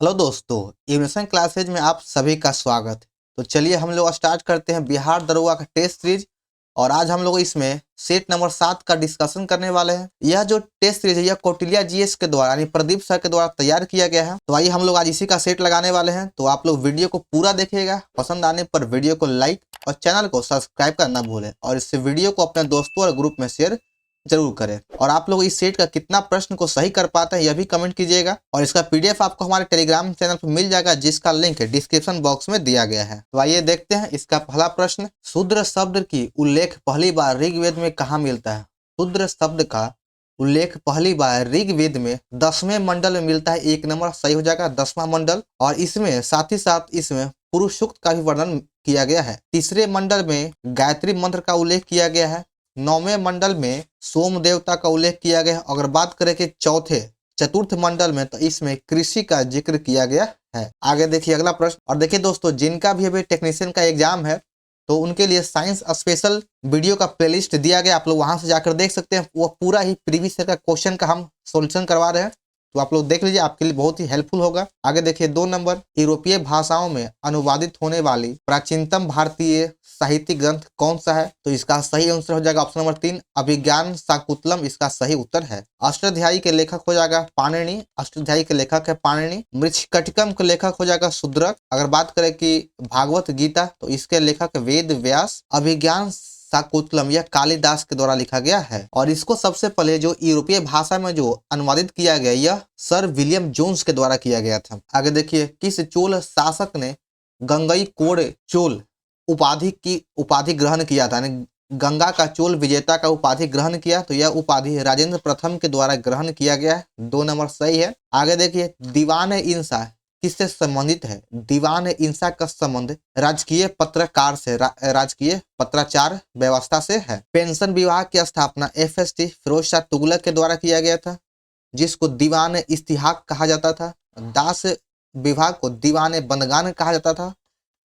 Hello दोस्तों, इवनेशन classes में आप सभी का स्वागत है। तो चलिए हम लोग स्टार्ट करते हैं बिहार दरोगा का टेस्ट सीरीज। और आज हम लोग इसमें सेट नंबर 7 का डिस्कशन करने वाले हैं। यह जो टेस्ट सीरीज है यह कौटिल्या जीएस के द्वारा यानी प्रदीप सर के द्वारा तैयार किया गया है। तो आइए हम लोग आज इसी का सेट लगाने वाले हैं। तो आप लोग वीडियो को पूरा देखिएगा, पसंद आने पर वीडियो को लाइक और चैनल को सब्सक्राइब करना भूलें और इस वीडियो को अपने दोस्तों और ग्रुप में शेयर जरूर करें। और आप लोग इस सेट का कितना प्रश्न को सही कर पाते हैं यह भी कमेंट कीजिएगा। और इसका पीडीएफ आपको हमारे टेलीग्राम चैनल पर मिल जाएगा, जिसका लिंक डिस्क्रिप्शन बॉक्स में दिया गया है। तो आइए देखते हैं इसका पहला प्रश्न। शूद्र शब्द की उल्लेख पहली बार ऋग्वेद में कहाँ मिलता है? शूद्र शब्द का उल्लेख पहली बार ऋग्वेद में 10वें मंडल में मिलता है। 1 नंबर सही हो जाएगा, 10वां मंडल। और इसमें साथ ही साथ इसमें पुरुष सूक्त का भी वर्णन किया गया है। तीसरे मंडल में गायत्री मंत्र का उल्लेख किया गया है। 9वें मंडल में सोम देवता का उल्लेख किया गया है। अगर बात करें कि चतुर्थ मंडल में तो इसमें कृषि का जिक्र किया गया है। आगे देखिए अगला प्रश्न। और देखिए दोस्तों, जिनका भी अभी टेक्नीशियन का एग्जाम है तो उनके लिए साइंस स्पेशल वीडियो का प्लेलिस्ट दिया गया, आप लोग वहां से जाकर देख सकते हैं। वो पूरा ही प्रीवियस ईयर का क्वेश्चन का हम सॉल्यूशन करवा रहे हैं, तो आप लोग देख लीजिए, आपके लिए बहुत ही हेल्पफुल होगा। आगे देखिए 2 नंबर, यूरोपीय भाषाओं में अनुवादित होने वाली प्राचीनतम भारतीय साहित्यिक ग्रंथ कौन सा है? तो इसका सही आंसर हो जाएगा ऑप्शन नंबर 3, अभिज्ञान शाकुंतलम इसका सही उत्तर है। अष्टाध्यायी के लेखक हो जाएगा पाणिनि, अष्टाध्यायी के लेखक है पाणिनि। मृच्छकटिकम के लेखक हो जाएगा शूद्रक। अगर बात करें कि भागवत गीता तो इसके लेखक वेद व्यास। अभिज्ञान शाकुंतलम यह कालिदास के द्वारा लिखा गया है। और इसको सबसे पहले जो यूरोपीय भाषा में जो अनुवादित किया गया यह सर विलियम जोन्स के द्वारा किया गया था। आगे देखिए, किस चोल शासक ने गंगईकोंड चोल उपाधि ग्रहण किया था? गंगा का चोल विजेता का उपाधि ग्रहण किया, तो यह उपाधि राजेंद्र प्रथम के द्वारा ग्रहण किया गया है। 2 नंबर सही है। आगे देखिए, दीवान इंसा किससे संबंधित है? दीवान इंसा का संबंध राजकीय पत्रकार से, राजकीय पत्राचार व्यवस्था से है। पेंशन विभाग की स्थापना एफएसटी फिरोज शाह तुगलक के द्वारा किया गया था, जिसको दीवान इस्तिहाक कहा जाता था। दास विभाग को दीवान बंदगान कहा जाता था,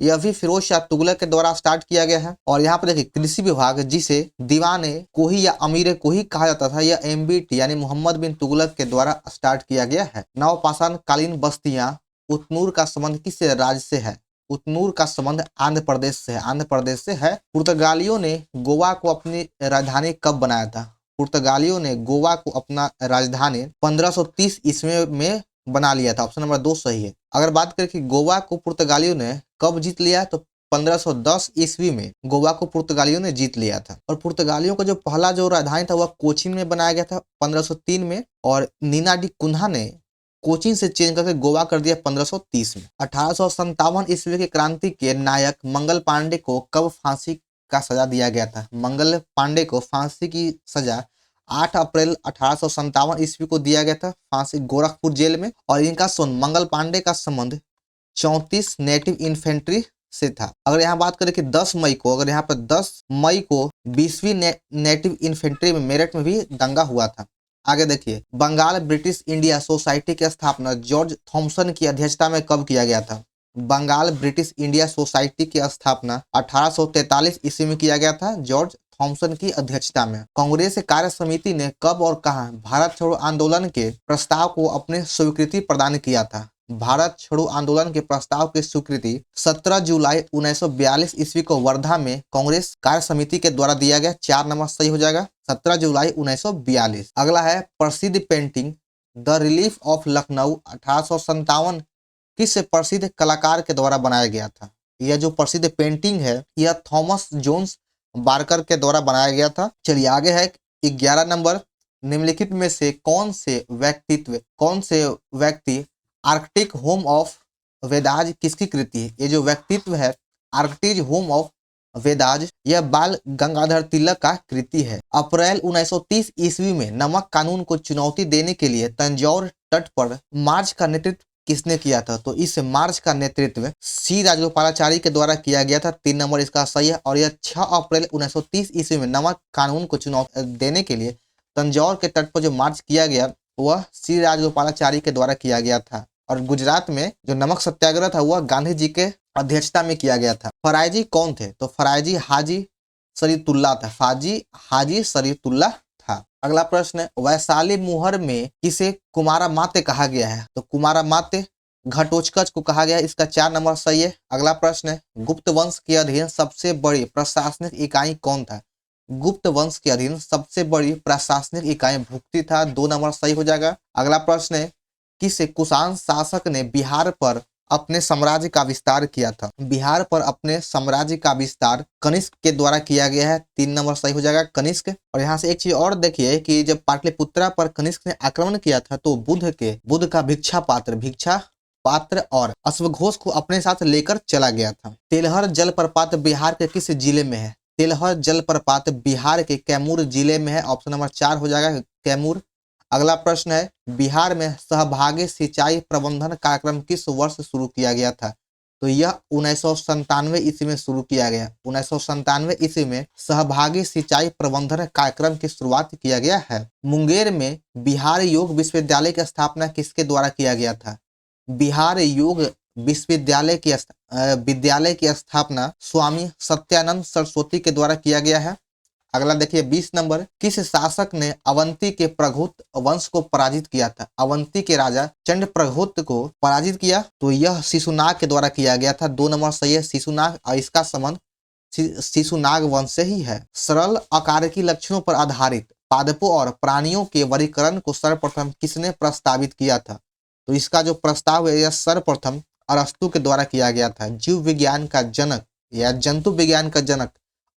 यह भी फिरोज शाह तुगलक के द्वारा स्टार्ट किया गया है। और यहाँ पर देखिए, कृषि विभाग जिसे दीवाने कोही या अमीर कोही कहा जाता था, यह एमबीटी यानी मोहम्मद बिन तुगलक के द्वारा स्टार्ट किया गया है। नवपाषाण कालीन बस्तियां उतनूर का संबंध किस राज्य से है? उतनूर का संबंध आंध्र प्रदेश से है, आंध्र प्रदेश से है। पुर्तगालियों ने गोवा को अपनी राजधानी कब बनाया था? पुर्तगालियों ने गोवा को अपना राजधानी 1530 ईस्वी में बना लिया था। ऑप्शन नंबर 2 सही है। अगर बात करें कि गोवा को पुर्तगालियों ने कब जीत लिया, तो 1510 ईस्वी में गोवा को पुर्तगालियों ने जीत लिया था। और पुर्तगालियों का जो पहला जो राजधानी था वह कोचीन में बनाया गया था 1503 में। और नीना डी कुन्हा ने कोचीन से चेंज करके गोवा कर दिया 1530 में। 1857 ईस्वी की क्रांति के नायक मंगल पांडे को कब फांसी का सजा दिया गया था? मंगल पांडे को फांसी की सजा 8 अप्रैल 1857 ईस्वी को दिया गया था, फांसी गोरखपुर जेल में। और इनका मंगल पांडे का संबंध 34 नेटिव इन्फेंट्री से था। अगर यहाँ बात करें कि 10 मई को, अगर यहाँ पर 10 मई को 20वीं नेटिव इन्फेंट्री में मेरठ में भी दंगा हुआ था। आगे देखिए, बंगाल ब्रिटिश इंडिया सोसाइटी की स्थापना जॉर्ज थॉमसन की अध्यक्षता में कब किया गया था? बंगाल ब्रिटिश इंडिया सोसाइटी की स्थापना 1843 ईस्वी में किया गया था, जॉर्ज थॉमसन की अध्यक्षता में। कांग्रेस कार्य समिति ने कब और कहां भारत छोड़ो आंदोलन के प्रस्ताव को अपने स्वीकृति प्रदान किया था? भारत छोड़ो आंदोलन के प्रस्ताव की स्वीकृति 17 जुलाई 1942 ईस्वी को वर्धा में कांग्रेस कार्य समिति के द्वारा दिया गया। 4 नंबर सही हो जाएगा, 17 जुलाई 1942। अगला है, प्रसिद्ध painting the relief of Lucknow 1857 किस प्रसिद्ध कलाकार के द्वारा बनाया गया था? यह जो प्रसिद्ध पेंटिंग है यह थॉमस जोन्स बार्कर के द्वारा बनाया गया था। चलिए आगे है 11 नंबर, निम्नलिखित में से कौन से व्यक्ति आर्कटिक होम ऑफ वेदाज किसकी कृति है? ये जो व्यक्तित्व है आर्कटिक होम ऑफ वेदाज, यह बाल गंगाधर तिलक का कृति है। अप्रैल 1930 ईस्वी में नमक कानून को चुनौती देने के लिए तंजौर तट पर मार्च का नेतृत्व किसने किया था? तो इस मार्च का नेतृत्व सी राजगोपालाचारी के द्वारा किया गया था। 3 नंबर इसका सही है। और यह 6 अप्रैल 1930 ईस्वी में नमक कानून को चुनौती देने के लिए तंजौर के तट पर जो मार्च किया गया वह सी राजगोपालाचारी के द्वारा किया गया था। और गुजरात में जो नमक सत्याग्रह था वह गांधी जी के अध्यक्षता में किया गया था। फरायजी कौन थे? तो फरायजी हाजी शरीयतुल्लाह था, हाजी शरीयतुल्लाह था। अगला प्रश्न है, वैशाली मुहर में किसे कुमारा माते कहा गया है? तो कुमारा माते घटोत्कच को कहा गया, इसका 4 नंबर सही है। अगला प्रश्न है, गुप्त वंश के अधीन सबसे बड़ी प्रशासनिक इकाई कौन था? गुप्त वंश के अधीन सबसे बड़ी प्रशासनिक इकाई भुक्ति था, 2 नंबर सही हो जाएगा। अगला प्रश्न है, किस कुषाण शासक ने बिहार पर अपने साम्राज्य का विस्तार किया था? बिहार पर अपने साम्राज्य का विस्तार कनिष्क के द्वारा किया गया है, 3 नंबर सही हो जाएगा कनिष्क। और यहाँ से एक चीज और देखिए कि जब पाटलिपुत्रा पर कनिष्क ने आक्रमण किया था तो बुद्ध का भिक्षा पात्र और अश्वघोष को अपने साथ लेकर चला गया था। तेलहर जलप्रपात बिहार के किस जिले में है? तेलहर जलप्रपात बिहार के कैमूर जिले में है, ऑप्शन नंबर 4 हो जाएगा कैमूर। अगला प्रश्न है, बिहार में सहभागी सिंचाई प्रबंधन कार्यक्रम किस वर्ष शुरू किया गया था? तो यह 1997 ईस्वी में शुरू किया गया। 1997 ईस्वी में सहभागी सिंचाई प्रबंधन कार्यक्रम की शुरुआत किया गया है। मुंगेर में बिहार योग विश्वविद्यालय की स्थापना किसके द्वारा किया गया था? बिहार योग विश्वविद्यालय की स्थापना स्वामी सत्यानंद सरस्वती के द्वारा किया गया है। अगला देखिए 20 नंबर, किस शासक ने अवंती के प्रघुत वंश को पराजित किया था? अवंती के राजा चंड प्रघुत को पराजित किया, तो यह शिशुनाग के द्वारा किया गया था, 2 नंबर सही है शिशुनाग, और इसका संबंध शिशुनाग वंश से ही है। सरल आकारिकी लक्षणों पर आधारित पादपों और प्राणियों के वर्गीकरण को सर्वप्रथम किसने प्रस्तावित किया था? तो इसका जो प्रस्ताव है यह सर्वप्रथम अरस्तु के द्वारा किया गया था। जीव विज्ञान का जनक या जंतु विज्ञान का जनक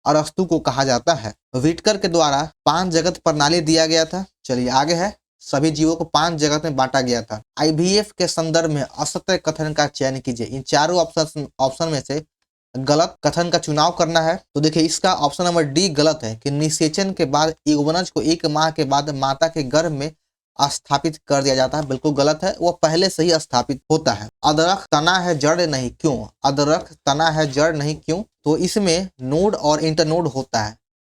अरस्तु को कहा जाता है। विटकर के द्वारा 5 जगत प्रणाली दिया गया था। चलिए आगे है, सभी जीवों को 5 जगत में बांटा गया था। आईवीएफ के संदर्भ में असत्य कथन का चयन कीजिए। इन चारों ऑप्शन में से गलत कथन का चुनाव करना है। तो देखिए इसका ऑप्शन नंबर डी गलत है कि निषेचन के बाद युगवनज को 1 माह के बाद माता के गर्भ में स्थापित कर दिया जाता है, बिल्कुल गलत है, वो पहले से ही स्थापित होता है। अदरक तना है जड़ नहीं, क्यों? अदरक तना है जड़ नहीं क्यों? तो इसमें नोड और इंटरनोड होता है।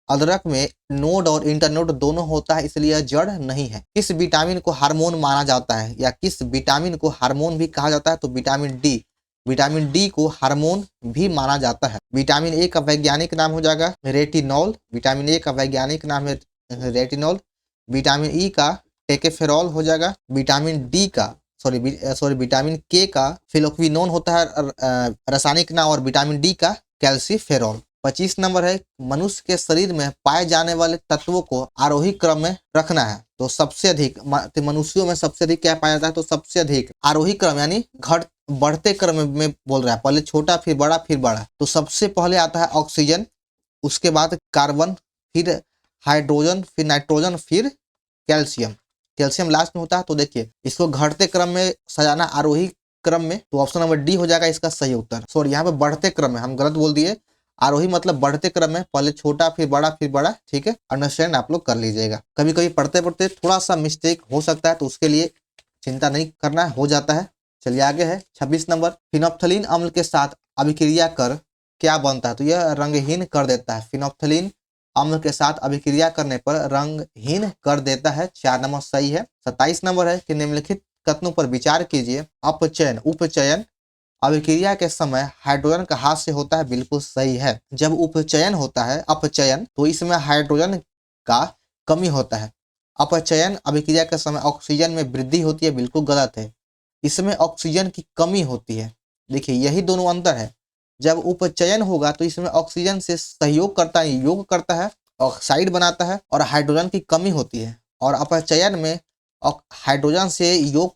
अदरक में नोड और इंटरनोड दोनों होता है, इसलिए जड़ नहीं है। किस विटामिन को हार्मोन माना जाता है या किस विटामिन को हार्मोन भी कहा जाता है? तो विटामिन डी को हार्मोन भी माना जाता है। विटामिन ए का वैज्ञानिक नाम हो जाएगा रेटिनॉल। विटामिन ए का वैज्ञानिक नाम है रेटिनॉल। विटामिन ई का टेकेफेरॉल हो जाएगा। विटामिन डी का विटामिन के का फिलोक्विनोन होता है रासायनिक नाम, और विटामिन डी का कैल्सीफेरॉल। 25 नंबर है, मनुष्य के शरीर में पाए जाने वाले तत्वों को आरोही क्रम में रखना है। तो सबसे अधिक मनुष्यों में सबसे अधिक क्या पाया जाता है? तो सबसे अधिक आरोही क्रम यानी बढ़ते क्रम में बोल रहा है, पहले छोटा फिर बड़ा फिर बड़ा। तो सबसे पहले आता है ऑक्सीजन, उसके बाद कार्बन, फिर हाइड्रोजन, फिर नाइट्रोजन, फिर कैल्शियम लास्ट में होता है। तो देखिए इसको घटते क्रम में सजाना, आरोही क्रम में, तो ऑप्शन नंबर डी हो जाएगा इसका सही उत्तर। सॉरी यहाँ पे बढ़ते क्रम में हम गलत बोल दिए, आरोही मतलब बढ़ते क्रम में, पहले छोटा फिर बड़ा, ठीक है, अंडरस्टैंड आप लोग कर लीजिएगा। कभी कभी पढ़ते पढ़ते थोड़ा सा मिस्टेक हो सकता है, तो उसके लिए चिंता नहीं करना, हो जाता है। चलिए आगे है 26 नंबर, फिनोप्थलीन अम्ल के साथ अभिक्रिया कर क्या बनता है? तो यह रंगहीन कर देता है। फिनोप्थलीन अम्ल के साथ अभिक्रिया करने पर रंगहीन कर देता है, 4 नंबर सही है। 27 नंबर है कि निम्नलिखित कथनों पर विचार कीजिए। उपचयन अभिक्रिया के समय हाइड्रोजन का हाथ से होता है, बिल्कुल सही है। जब उपचयन होता है अपचयन, तो इसमें हाइड्रोजन का कमी होता है। अपचयन अभिक्रिया के समय ऑक्सीजन में वृद्धि होती है, बिल्कुल गलत है, इसमें ऑक्सीजन की कमी होती है। देखिए यही दोनों अंतर है। जब उपचयन होगा तो इसमें ऑक्सीजन से सहयोग करता है, योग करता है, ऑक्साइड बनाता है, और हाइड्रोजन की कमी होती है। और अपचयन में हाइड्रोजन से योग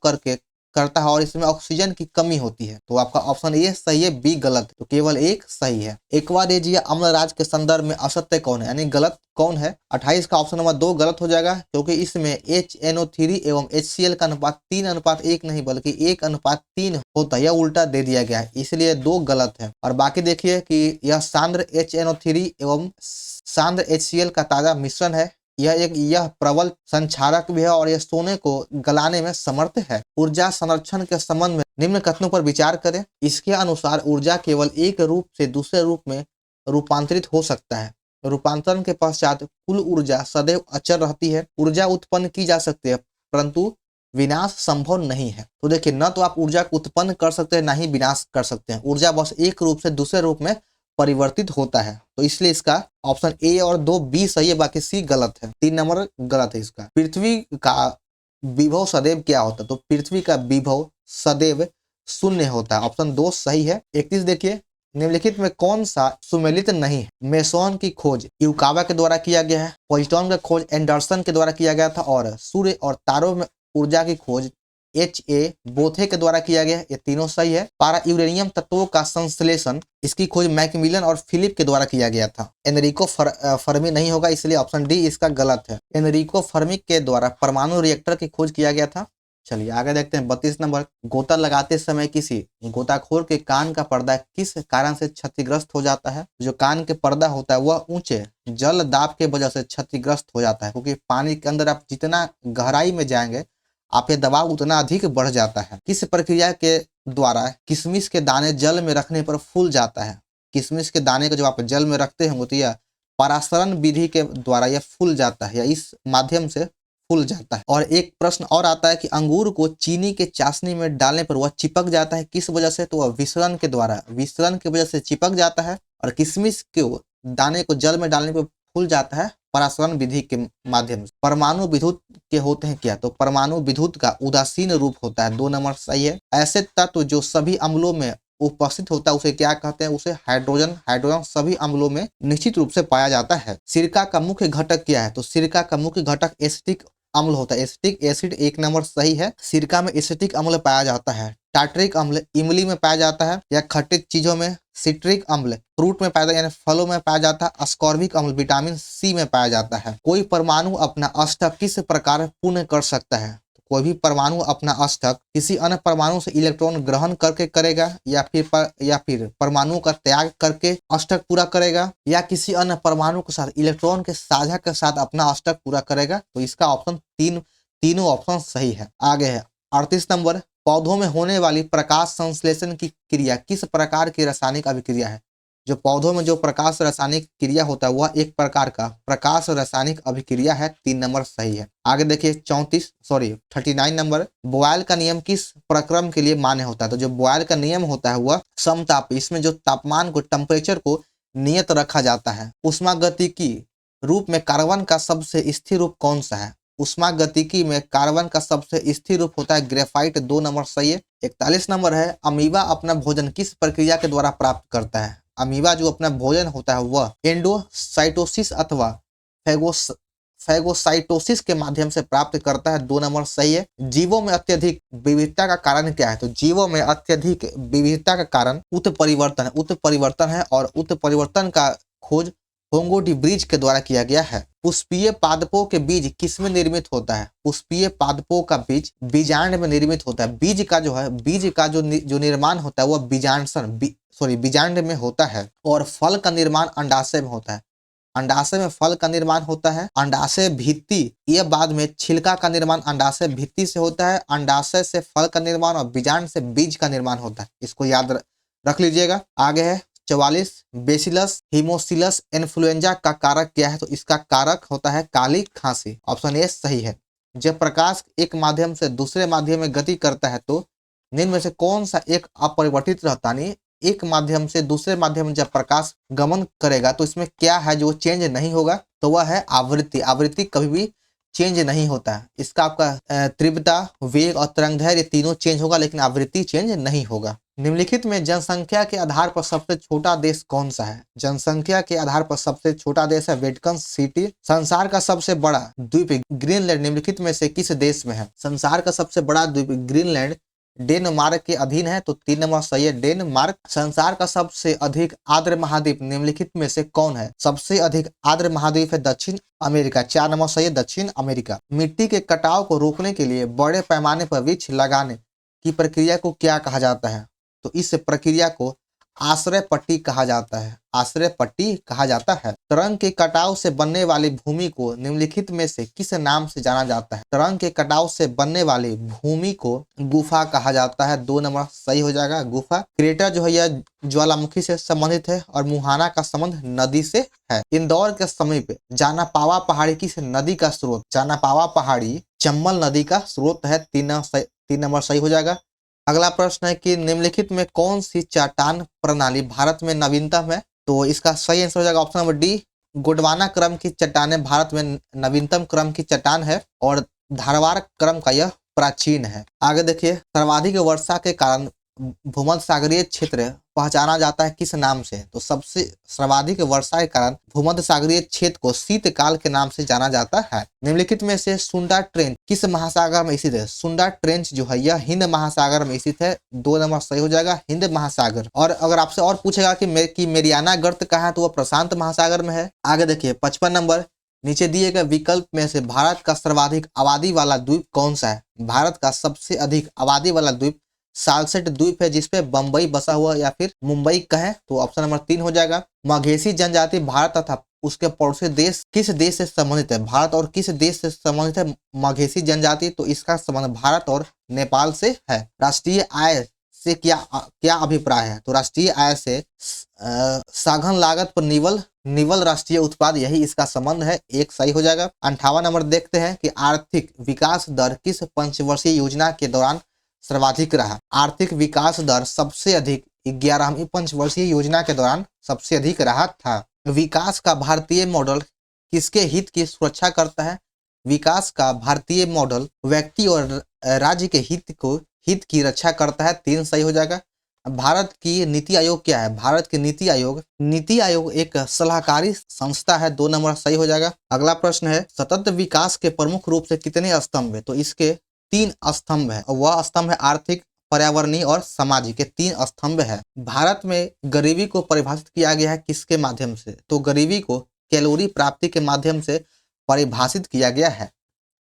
करता है और इसमें ऑक्सीजन की कमी होती है। तो आपका ऑप्शन ए सही है, बी गलत है, तो केवल एक सही है। एक्वाडेजिया या अम्लराज के संदर्भ में असत्य कौन है, यानी गलत कौन है? 28 का ऑप्शन नंबर 2 गलत हो जाएगा, क्योंकि इसमें HNO3 एवं HCl का अनुपात 3:1 नहीं बल्कि 1:3 होता है, यह उल्टा दे दिया गया है, इसलिए 2 गलत है। और बाकी देखिए कि यह सांद्र HNO3 एवं सांद्र HCl का ताजा मिश्रण है। यह प्रबल संक्षारक भी है और यह सोने को गलाने में समर्थ है। ऊर्जा संरक्षण के संबंध में निम्न कथनों पर विचार करें। इसके अनुसार ऊर्जा केवल एक रूप से दूसरे रूप में रूपांतरित हो सकता है। रूपांतरण के पश्चात कुल ऊर्जा सदैव अचर रहती है। ऊर्जा उत्पन्न की जा सकती है परंतु विनाश संभव नहीं है। तो देखिए न तो आप ऊर्जा को उत्पन्न कर सकते हैं, ना ही विनाश कर सकते हैं। ऊर्जा बस एक रूप से दूसरे रूप में परिवर्तित होता है। तो इसलिए इसका ऑप्शन ए और 2 बी सही है, बाकी सी गलत है। 3 नंबर गलत है इसका। पृथ्वी का विभव सदैव क्या होता है? तो पृथ्वी का विभव सदैव शून्य होता है। ऑप्शन 2 सही है। 31 देखिए, निम्नलिखित में कौन सा सुमेलित नहीं है? मेसोन की खोज यूकावा के द्वारा किया गया है, पोइटन का खोज एंडरसन के द्वारा किया गया था, और सूर्य और तारों में ऊर्जा की खोज H.A. बोथे के द्वारा किया गया है। ये तीनों सही है। पारा यूरेनियम तत्वों का संश्लेषण, इसकी खोज मैकमिलन और फिलिप के द्वारा किया गया था। एनरिको फर्मी नहीं होगा, इसलिए ऑप्शन डी इसका गलत है। एनरिको फर्मी के द्वारा परमाणु रिएक्टर की खोज किया गया था। चलिए आगे देखते हैं 32 नंबर। गोता लगाते समय किसी गोताखोर के कान का पर्दा किस कारण से क्षतिग्रस्त हो जाता है? जो कान के पर्दा होता है वह ऊंचे जल दाब के वजह से क्षतिग्रस्त हो जाता है, क्योंकि पानी के अंदर आप जितना गहराई में जाएंगे आप ये दबाव उतना अधिक बढ़ जाता है। किस प्रक्रिया के द्वारा किशमिश के दाने जल में रखने पर फूल जाता है? किशमिश के दाने को जब आप जल में रखते होंगे तो यह परासरण विधि के द्वारा यह फूल जाता है या इस माध्यम से फूल जाता है। और एक प्रश्न और आता है कि अंगूर को चीनी के चाशनी में डालने पर वह चिपक जाता है, किस वजह से? तो वह विसरण के द्वारा, विसरण की वजह से चिपक जाता है। और किशमिश के दाने को जल में डालने पर फूल जाता है परासरण विधि के माध्यम से। परमाणु विद्युत के होते हैं क्या? तो परमाणु विद्युत का उदासीन रूप होता है। 2 नंबर सही है। ऐसे तत्व जो सभी अम्लों में उपस्थित होता है उसे क्या कहते हैं? उसे हाइड्रोजन। हाइड्रोजन सभी अम्लों में निश्चित रूप से पाया जाता है। सिरका का मुख्य घटक क्या है? तो सिरका का मुख्य घटक एसिटिक अम्ल होता है। एसिटिक एसिड 1 नंबर सही है। सिरका में एसिटिक अम्ल पाया जाता है। टार्टरिक अम्ल इमली में पाया जाता है या खट्टे चीजों में। सिट्रिक अम्ल फ्रूट में पाया जाता है यानी फलों में पाया जाता है। अस्कॉर्बिक अम्ल विटामिन सी में पाया जाता है। कोई परमाणु अपना अष्टक किस प्रकार पूर्ण कर सकता है? कोई भी परमाणु अपना अष्टक किसी अन्य परमाणु से इलेक्ट्रॉन ग्रहण करके करेगा या फिर परमाणु का त्याग करके अष्टक पूरा करेगा या किसी अन्य परमाणु के साथ इलेक्ट्रॉन के साझा के साथ अपना अष्टक पूरा करेगा। तो इसका ऑप्शन तीनों ऑप्शन सही है। आगे है 38 नंबर। पौधों में होने वाली प्रकाश संश्लेषण की क्रिया किस प्रकार की रासायनिक अभिक्रिया है? जो पौधों में जो प्रकाश रासायनिक क्रिया होता है वह एक प्रकार का प्रकाश रासायनिक अभिक्रिया है। 3 नंबर सही है। आगे देखिए 39 नंबर। बॉयल का नियम किस प्रक्रम के लिए मान्य होता है? तो जो बॉयल का नियम होता है वह समताप, इसमें जो तापमान को टेम्परेचर को नियत रखा जाता है। उष्मागतिकी रूप में कार्बन का सबसे स्थिर रूप कौन सा है? उष्मागतिकी में कार्बन का सबसे स्थिर रूप होता है ग्रेफाइट। 2 नंबर सही है। 41 नंबर है। अमीबा अपना भोजन किस प्रक्रिया के द्वारा प्राप्त करता है? अमीबा जो अपना भोजन होता है वह एंडोसाइटोसिस अथवा फैगोसाइटोसिस के माध्यम से प्राप्त करता है। 2 नंबर सही है। जीवों में अत्यधिक विविधता का कारण क्या है? तो जीवों में अत्यधिक विविधता का कारण उत्परिवर्तन है। उत्परिवर्तन है और उत्परिवर्तन का खोज होंगो डी ब्रिज के द्वारा किया गया है। पुष्पीय पादपों के बीज किसमें निर्मित होता है? पुष्पीय पादपों का बीज बीजांड में निर्मित होता है। बीज का जो निर्माण होता है वह बीजांड में होता है। और फल का निर्माण अंडाशय में होता है। अंडाशय में फल का निर्माण होता है। अंडाशय भित्ति, यह बाद में छिलका का निर्माण अंडाशय भित्ति से होता है। अंडाशय से फल का निर्माण और बीजांड से बीज का निर्माण होता है। इसको याद रख लीजिएगा। आगे है 44। बेसिलस हिमोसिलस इन्फ्लुएंजा का कारक क्या है? तो इसका कारक होता है काली खांसी। ऑप्शन ए सही है। जब प्रकाश एक माध्यम से दूसरे माध्यम में गति करता है तो निम्न में से कौन सा एक अपरिवर्तित रहता है? एक माध्यम से दूसरे माध्यम में जब प्रकाश गमन करेगा तो इसमें क्या है जो चेंज नहीं होगा? तो वह है आवृत्ति। आवृत्ति कभी भी चेंज नहीं होता है। इसका आपका तीव्रता, वेग और तरंगदैर्घ्य तीनों चेंज होगा लेकिन आवृत्ति चेंज नहीं होगा। निम्नलिखित में जनसंख्या के आधार पर सबसे छोटा देश कौन सा है? जनसंख्या के आधार पर सबसे छोटा देश है वेटिकन सिटी। संसार का सबसे बड़ा द्वीप ग्रीनलैंड निम्नलिखित में से किस देश में है? संसार का सबसे बड़ा द्वीप ग्रीनलैंड डेनमार्क के अधीन है। तो 3 नंबर सही है, डेनमार्क। संसार का सबसे अधिक आर्द्र महाद्वीप निम्नलिखित में से कौन है? सबसे अधिक आर्द्र महाद्वीप है दक्षिण अमेरिका। 4 नंबर सही है, दक्षिण अमेरिका। मिट्टी के कटाव को रोकने के लिए बड़े पैमाने पर वृक्ष लगाने की प्रक्रिया को क्या कहा जाता है? तो इस प्रक्रिया को आश्रय पट्टी कहा जाता है। आश्रय पट्टी कहा जाता है। तरंग के कटाव से बनने वाली भूमि को निम्नलिखित में से किस नाम से जाना जाता है? तरंग के कटाव से बनने वाली भूमि को गुफा कहा जाता है। 2 नंबर सही हो जाएगा, गुफा। क्रेटर जो है यह ज्वालामुखी से संबंधित है और मुहाना का संबंध नदी से है। इंदौर के समीप जानापावा पहाड़ी किस नदी का स्रोत? जानापावा पहाड़ी चंबल नदी का स्रोत है। 3 नंबर सही हो जाएगा। अगला प्रश्न है कि निम्नलिखित में कौन सी चट्टान प्रणाली भारत में नवीनतम है? तो इसका सही आंसर हो जाएगा ऑप्शन नंबर डी। गोंडवाना क्रम की चट्टानें भारत में नवीनतम क्रम की चट्टान है और धारवाड़ क्रम का यह प्राचीन है। आगे देखिए, सर्वाधिक वर्षा के कारण भूमध्य सागरीय क्षेत्र पहचाना जाता है किस नाम से? तो सबसे सर्वाधिक वर्षा के कारण भूमध्य सागरीय क्षेत्र को शीतकाल के नाम से जाना जाता है। निम्नलिखित में से सुंडा ट्रेंच किस महासागर में स्थित है? सुंडा ट्रेंच जो है यह हिंद महासागर में स्थित है। 2 नंबर सही हो जाएगा, हिंद महासागर। और अगर आपसे और पूछेगा कि मेरियाना गर्त कहाँ है, तो वह प्रशांत महासागर में है। आगे देखिए 55 नंबर, नीचे दिए गए विकल्प में से भारत का सर्वाधिक आबादी वाला द्वीप कौन सा है? भारत का सबसे अधिक आबादी वाला द्वीप सालसेट द्वीप है, जिसपे बंबई बसा हुआ या फिर मुंबई कहे तो ऑप्शन नंबर 3 हो जाएगा। मघेसी जनजाति भारत तथा उसके पड़ोसी देश किस देश से संबंधित है? भारत और किस देश से संबंधित है मघेसी जनजाति? तो इसका संबंध भारत और नेपाल से है। राष्ट्रीय आय से क्या अभिप्राय है? तो राष्ट्रीय आय से साधन लागत पर निवल राष्ट्रीय उत्पाद, यही इसका संबंध है। एक सही हो जाएगा। 58 नंबर देखते हैं कि आर्थिक विकास दर किस पंचवर्षीय योजना के दौरान सर्वाधिक रहा? आर्थिक विकास दर सबसे अधिक 11वीं पंचवर्षीय योजना के दौरान सबसे अधिक रहा था। विकास का भारतीय मॉडल किसके हित की सुरक्षा करता है? विकास का भारतीय मॉडल व्यक्ति और राज्य के हित की रक्षा करता है। 3 सही हो जाएगा। भारत की नीति आयोग क्या है? भारत की नीति आयोग एक सलाहकारी संस्था है। 2 नंबर सही हो जाएगा। अगला प्रश्न है सतत विकास के प्रमुख रूप से कितने स्तंभ है? तो इसके 3 स्तंभ है। वह स्तंभ है आर्थिक, पर्यावरणीय और सामाजिक के 3 स्तंभ है। भारत में गरीबी को परिभाषित किया गया है किसके माध्यम से? तो गरीबी को कैलोरी प्राप्ति के माध्यम से परिभाषित किया गया है।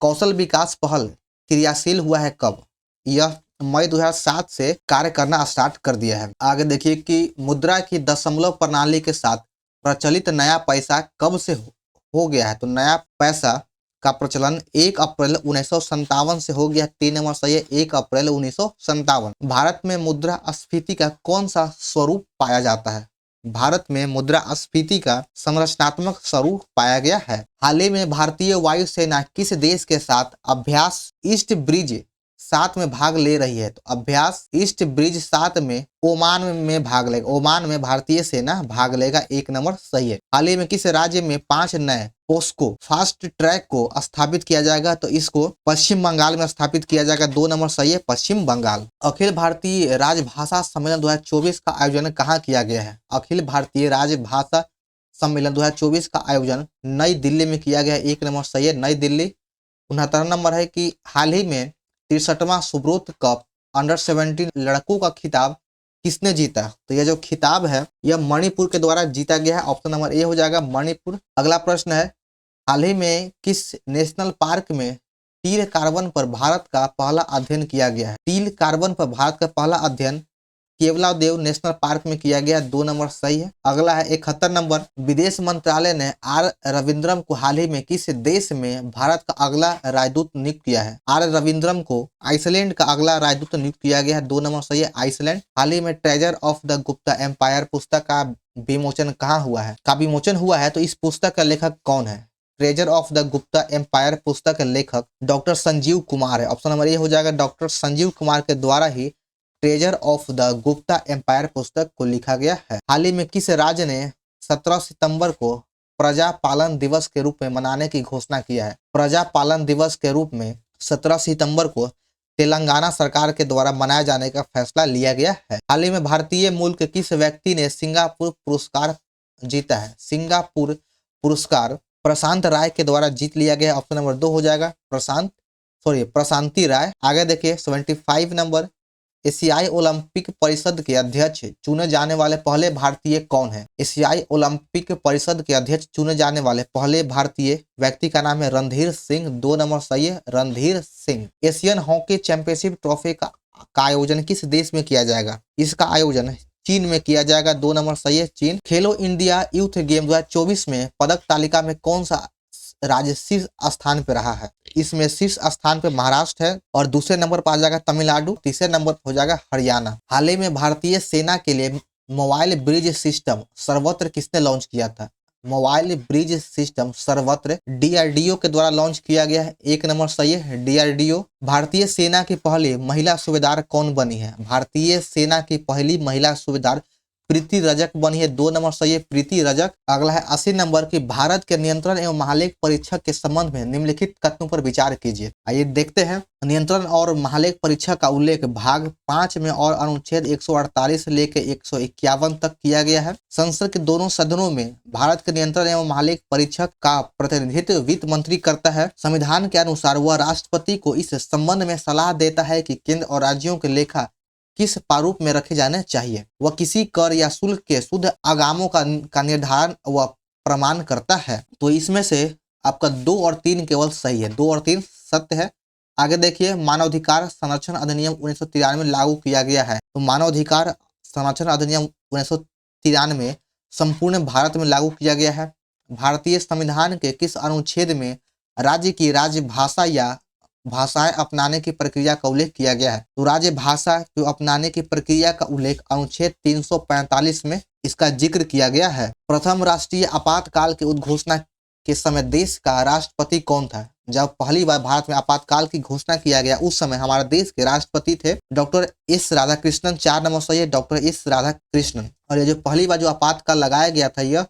कौशल विकास पहल क्रियाशील हुआ है कब? यह मई 2007 से कार्य करना स्टार्ट कर दिया है। आगे देखिए कि मुद्रा की दशमलव प्रणाली के साथ प्रचलित नया पैसा कब से हो गया है? तो नया पैसा का प्रचलन 1 अप्रैल 1957 से हो गया। 3 नंबर सही है, 1 अप्रैल 1957। भारत में मुद्रास्फीति का कौन सा स्वरूप पाया जाता है? भारत में मुद्रास्फीति का संरचनात्मक स्वरूप पाया गया है। हाल ही में भारतीय वायुसेना किस देश के साथ अभ्यास ईस्ट ब्रिज 7 में भाग ले रही है? तो अभ्यास ईस्ट ब्रिज 7 में ओमान में भाग लेगा। ओमान में भारतीय सेना भाग लेगा। 1 नंबर सही है। हाल ही में किस राज्य में 5 नए पोस्को फास्ट ट्रैक को स्थापित किया जाएगा? तो इसको पश्चिम बंगाल में स्थापित किया जाएगा। 2 नंबर सही है, पश्चिम बंगाल। अखिल भारतीय राजभाषा सम्मेलन 2024 का आयोजन कहाँ किया गया है? अखिल भारतीय राजभाषा सम्मेलन 2024 का आयोजन नई दिल्ली में किया गया है। 1 नंबर सही है, नई दिल्ली। 69 नंबर है कि हाल ही में 63वां सुब्रोत कप अंडर 17 लड़कों का खिताब किसने जीता? तो यह जो खिताब है यह मणिपुर के द्वारा जीता गया है। ऑप्शन नंबर ए हो जाएगा, मणिपुर। अगला प्रश्न है हाल ही में किस नेशनल पार्क में टील कार्बन पर भारत का पहला अध्ययन किया गया है? टील कार्बन पर भारत का पहला अध्ययन केवलादेव नेशनल पार्क में किया गया। 2 नंबर सही है। अगला है 71 नंबर, विदेश मंत्रालय ने आर रविंद्रम को हाल ही में किस देश में भारत का अगला राजदूत नियुक्त किया है? आर रविंद्रम को आइसलैंड का अगला राजदूत नियुक्त किया गया है। 2 नंबर सही है, आइसलैंड। हाल ही में treasure of the Gupta empire पुस्तक का विमोचन कहाँ हुआ है? तो इस पुस्तक का लेखक कौन है? Treasure of the Gupta empire पुस्तक के लेखक डॉक्टर संजीव कुमार है। ऑप्शन नंबर ए हो जाएगा, डॉक्टर संजीव कुमार के द्वारा ही Treasure of the Gupta empire पुस्तक को लिखा गया है। हाल ही में किस राज्य ने 17 सितंबर को प्रजा पालन दिवस के रूप में मनाने की घोषणा किया है? प्रजा पालन दिवस के रूप में 17 सितंबर को तेलंगाना सरकार के द्वारा मनाए जाने का फैसला लिया गया है। हाल ही में भारतीय मूल के किस व्यक्ति ने सिंगापुर पुरस्कार जीता है? सिंगापुर पुरस्कार प्रशांत राय के द्वारा जीत लिया गया। ऑप्शन नंबर 2 हो जाएगा, प्रशांति राय। आगे देखिए 75 नंबर, एशियाई ओलंपिक परिषद के अध्यक्ष चुने जाने वाले पहले भारतीय कौन है? एशियाई ओलंपिक परिषद के अध्यक्ष चुने जाने वाले पहले भारतीय व्यक्ति का नाम है रणधीर सिंह। 2 नंबर सही है, Randhir Singh. Asian hockey championship trophy का आयोजन किस देश में किया जाएगा? इसका आयोजन चीन में किया जाएगा। 2 नंबर सही है, चीन। खेलो इंडिया यूथ गेम 2024 में पदक तालिका में कौन सा राज्य शीर्ष स्थान पे रहा है? इसमें शीर्ष स्थान पे महाराष्ट्र है और दूसरे नंबर पर आ जाएगा तमिलनाडु, तीसरे नंबर पर हो जाएगा हरियाणा। हाल ही में भारतीय सेना के लिए मोबाइल ब्रिज सिस्टम सर्वत्र किसने लॉन्च किया था? मोबाइल ब्रिज सिस्टम सर्वत्र DRDO के द्वारा लॉन्च किया गया है। 1 नंबर सही है, DRDO। भारतीय सेना की पहली महिला सूबेदार कौन बनी है? भारतीय सेना की पहली महिला सूबेदार प्रीति रजक बनी है, 2 नंबर सही है प्रीति रजक। अगला है 80 नंबर की भारत के नियंत्रण एवं महालेख परीक्षक के संबंध में निम्नलिखित कथनों पर विचार कीजिए। आइए देखते हैं। नियंत्रण और महालेख परीक्षक का उल्लेख भाग 5 में और अनुच्छेद 148 से लेकर 151 तक किया गया है। संसद के दोनों सदनों में भारत के नियंत्रण एवं महालेख परीक्षक का प्रतिनिधित्व वित्त मंत्री करता है। संविधान के अनुसार वह राष्ट्रपति को इस संबंध में सलाह देता है कि केंद्र और राज्यों के लेखा किस प्रारूप में रखे जाने चाहिए। वह किसी कर या शुल्क के शुद्ध आगामों का निर्धारण व प्रमाण करता है। तो इसमें से आपका 2 और 3 केवल सही है, 2 और 3 सत्य है। आगे देखिए, मानवाधिकार संरक्षण अधिनियम 1993 लागू किया गया है। तो मानवाधिकार संरक्षण अधिनियम 1993 संपूर्ण भारत में लागू किया गया है। भारतीय संविधान के किस अनुच्छेद में राज्य की राजभाषा या भाषाएं अपनाने की प्रक्रिया का उल्लेख किया गया है? तो राज्य भाषा को अपनाने की प्रक्रिया का उल्लेख अनुच्छेद 345 में इसका जिक्र किया गया है। प्रथम राष्ट्रीय आपातकाल की उद्घोषणा के समय देश का राष्ट्रपति कौन था? जब पहली बार भारत में आपातकाल की घोषणा किया गया उस समय हमारे देश के राष्ट्रपति थे डॉक्टर एस राधाकृष्णन। 4 नंबर सही है डॉक्टर एस राधाकृष्णन। और ये जो पहली बार जो आपातकाल लगाया गया था यह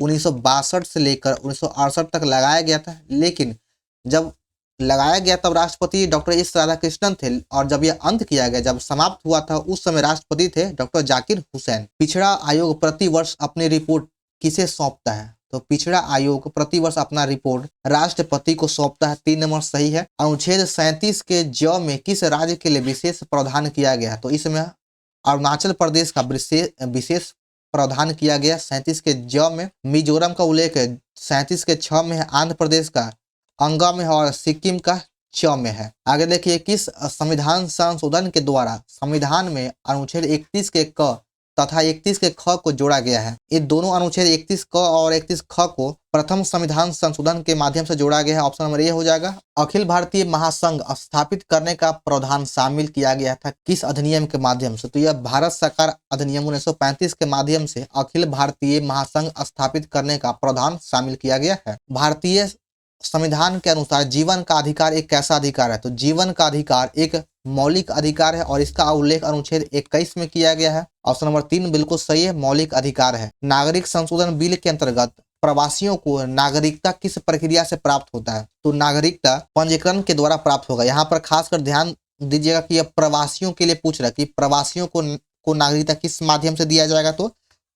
1962 से लेकर 1968 तक लगाया गया था, लेकिन जब लगाया गया तब राष्ट्रपति डॉक्टर एस राधाकृष्णन थे और जब यह अंत किया गया, जब समाप्त हुआ था उस समय राष्ट्रपति थे डॉक्टर जाकिर हुसैन। पिछड़ा आयोग प्रतिवर्ष अपनी रिपोर्ट किसे सौंपता है? तो पिछड़ा आयोग प्रतिवर्ष अपना रिपोर्ट राष्ट्रपति को सौंपता है। 3 नंबर सही है। अनुच्छेद 37 के ज में किस राज्य के लिए विशेष प्रावधान किया गया? तो इसमें अरुणाचल प्रदेश का विशेष प्रावधान किया गया 37 के ज में। मिजोरम का उल्लेख है 37 के 6 में है। आंध्र प्रदेश का अंगा में है और सिक्किम का च में है। आगे देखिए, किस संविधान संशोधन के द्वारा संविधान में अनुच्छेद 31 के क तथा 31 के ख को जोड़ा गया है? ये दोनों अनुच्छेद 31 क और 31 ख को प्रथम संविधान संशोधन के माध्यम से जोड़ा गया है। ऑप्शन नंबर ए हो जाएगा। अखिल भारतीय महासंघ स्थापित करने का प्रावधान शामिल किया गया था किस अधिनियम के माध्यम से? तो यह भारत सरकार अधिनियम 1935 के माध्यम से अखिल भारतीय महासंघ स्थापित करने का प्रावधान शामिल किया गया है। भारतीय संविधान के अनुसार जीवन का अधिकार एक कैसा अधिकार है? तो जीवन का अधिकार एक मौलिक अधिकार है और इसका उल्लेख अनुच्छेद 21 में किया गया है। ऑप्शन नंबर 3 बिल्कुल सही है, मौलिक अधिकार है। नागरिक संशोधन बिल के अंतर्गत प्रवासियों को नागरिकता किस प्रक्रिया से प्राप्त होता है? तो नागरिकता पंजीकरण के द्वारा प्राप्त होगा। यहाँ पर खासकर ध्यान दीजिएगा कि यह प्रवासियों के लिए पूछ रहा है कि प्रवासियों को नागरिकता किस माध्यम से दिया जाएगा? तो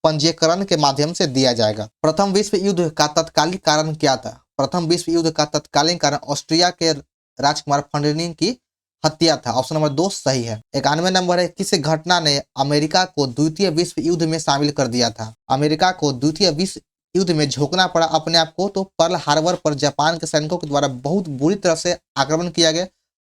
पंजीकरण के माध्यम से दिया जाएगा। प्रथम विश्व युद्ध का तत्कालीन कारण क्या था? प्रथम विश्व युद्ध का तत्कालीन कारण ऑस्ट्रिया के राजकुमार फर्डिनेंड की हत्या था। ऑप्शन नंबर 2 सही है। 91 नंबर है, किस घटना ने अमेरिका को द्वितीय विश्व युद्ध में शामिल कर दिया था? अमेरिका को द्वितीय विश्व युद्ध में झोंकना पड़ा अपने आप को। तो पर्ल हार्बर पर जापान के सैनिकों के द्वारा बहुत बुरी तरह से आक्रमण किया गया,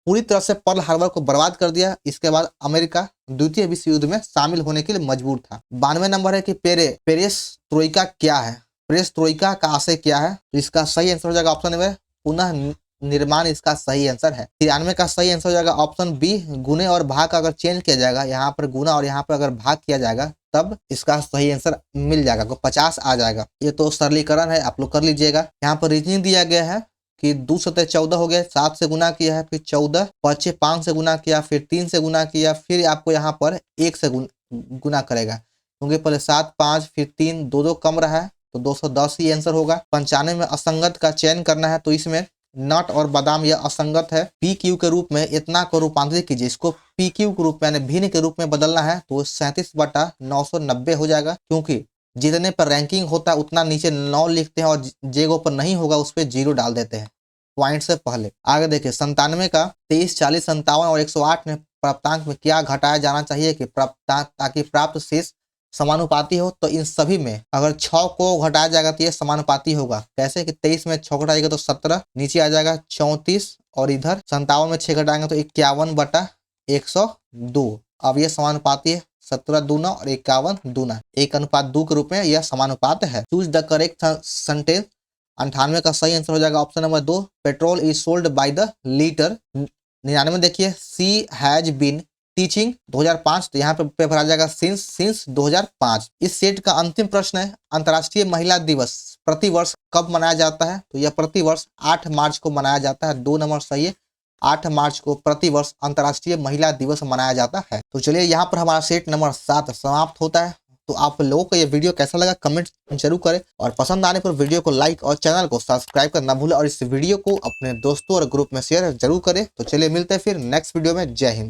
पूरी तरह से पर्ल हार्बर को बर्बाद कर दिया। इसके बाद अमेरिका द्वितीय विश्व युद्ध में शामिल होने के लिए मजबूर था। 92 नंबर है कि पेरेस्ट्रोइका क्या है? पेरेस्ट्रोइका का आशय क्या है? तो इसका सही आंसर हो जाएगा ऑप्शन नंबर पुनः निर्माण, इसका सही आंसर है। 93 का सही आंसर हो जाएगा ऑप्शन बी, गुने और भाग अगर चेंज किया जाएगा, यहाँ पर गुना और यहाँ पर अगर भाग किया जाएगा तब इसका सही आंसर मिल जाएगा, 50 आ जाएगा। ये तो सरलीकरण है, आप लोग कर लीजिएगा। यहाँ पर रीजनिंग दिया गया है कि 2 सतह 14 हो गया, 7 से गुना किया है, फिर 14 5 5 से गुना किया, फिर 3 से गुना किया, फिर आपको यहाँ पर 1 से गुना करेगा, क्योंकि पहले 7 5 फिर 3 2 कम रहा है तो 210 ही आंसर होगा। 95 में असंगत का चयन करना है, तो इसमें नट और बादाम यह असंगत है। पी क्यू के रूप में इतना को रूपांतरित कीजिए, इसको पी क्यू के रूप में यानी भिन्न के रूप में बदलना है, तो 37/990 हो जाएगा, क्योंकि जितने पर रैंकिंग होता है उतना नीचे 9 लिखते हैं और जेगो पर नहीं होगा उस पर 0 डाल देते हैं पॉइंट से पहले। आगे देखिए 97 का 23 40 57 और 108 में प्राप्तांक में क्या घटाया जाना चाहिए कि ताकि प्राप्त शेष समानुपाती हो? तो इन सभी में अगर 6 को घटाया जाएगा तो ये समानुपाती होगा। कैसे कि 23 में 6 घटाएगा तो 17 नीचे आ जाएगा 34 और इधर 57 में 6 घटाएंगे तो 51/102। अब ये समानुपाती है, 17 दूना और 51 दूना, 1:2 के रूप में यह समानुपात है। Choose the correct sentence. 98 का सही आंसर हो जाएगा option number 2, petrol is sold by the litre. 99 देखिए सी हैज बीन टीचिंग 2005, तो यहाँ पे पेपर आ जाएगा सिंस 2005। इस सेट का अंतिम प्रश्न है, अंतर्राष्ट्रीय महिला दिवस प्रतिवर्ष कब मनाया जाता है? तो यह प्रतिवर्ष 8 मार्च को मनाया जाता है। 2 नंबर सही है, 8 मार्च को प्रतिवर्ष अंतर्राष्ट्रीय महिला दिवस मनाया जाता है। तो चलिए यहाँ पर हमारा सेट नंबर 7 समाप्त होता है। तो आप लोगों को ये वीडियो कैसा लगा कमेंट जरूर करें और पसंद आने पर वीडियो को लाइक और चैनल को सब्सक्राइब करना भूलें और इस वीडियो को अपने दोस्तों और ग्रुप में शेयर जरूर करें। तो चलिए मिलते हैं फिर नेक्स्ट वीडियो में। जय हिंद।